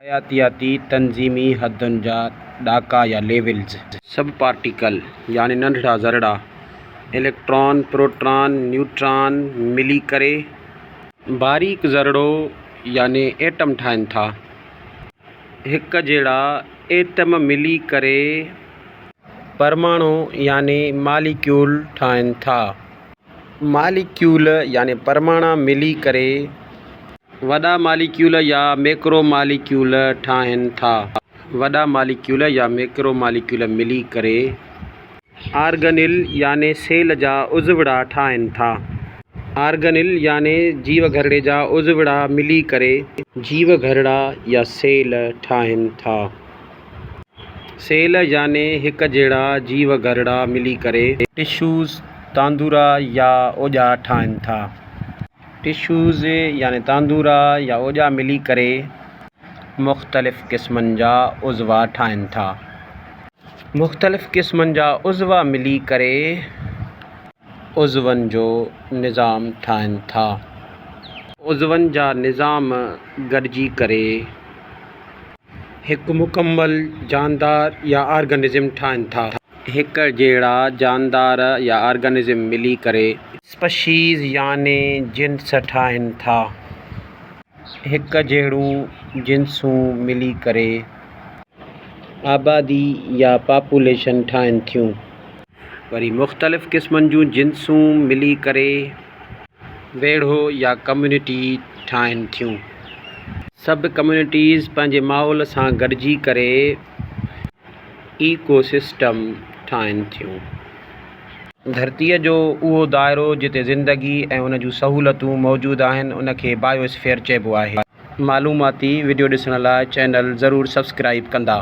हयातियाती तंज़ीमी हदुनि जा ॾाका या लेवल्स। सब पार्टिकल यानी नंढड़ा ज़रड़ा इलेक्ट्रॉन, प्रोटॉन, न्यूट्रॉन मिली करे बारीक ज़रड़ो यानी एटम ठाहिनि था। हिक जहिड़ा एटम मिली करे परमाणु यानी मालिक्यूल ठाहिनि था। मालिक्यूल यानी परमाणु मिली करे वॾा मालिक्यूल या मैक्रो मालिक्यूल ठाहिनि था। वॾा मालिक्यूल या मैक्रो मालिक्यूल मिली करे आर्गेनिल यानी सेल जा उज़वड़ा ठाहिनि था। आर्गेनिल यानी जीव घरड़े जा उज़वड़ा मिली करे जीव घरड़ा या सेल ठाहिनि था। सेल यानी हिक जहिड़ा जीव घरड़ा मिली करे टिश्यूज़ तांदूरा या ओजा ठाहिनि था। टिश्यूज़ यानी तांदूरा या ओजा मिली करे मुख़्तलिफ़ क़िस्मनि जा उज़वा ठाहिनि था। मुख़्तलिफ़ क़िस्मनि जा उज़वा मिली करे उज़वनि जो निज़ाम ठाहिनि था। उज़वनि जा निज़ाम गॾिजी करे हिकु मुकमल जानदार या ऑर्गेनिज़म ठाहिनि था। हिक जहिड़ा जानदार या ऑर्गेनिज़म मिली करे स्पीशीज़ यानी जिन्स ठाहिनि था। हिक जहिड़ियूं जिन्सूं मिली करे आबादी या पॉपुलेशन ठाहिनि थियूं। वरी मुख़्तलिफ़ क़िस्मनि जूं जिन्सूं मिली करे वेढ़ो या कम्यूनिटी ठाहिनि थियूं। सभु कम्यूनिटीज़ पंहिंजे माहौल सां गॾिजी करे इकोसिस्टम ठाहिनि थियूं। धरतीअ जो उहो दाइरो जिते ज़िंदगी ऐं उन जूं सहूलतूं मौजूदु आहिनि उनखे बायोस्फीयर चइबो आहे। मालूमाती वीडियो ॾिसण लाइ चैनल ज़रूरु सब्सक्राइब कंदा।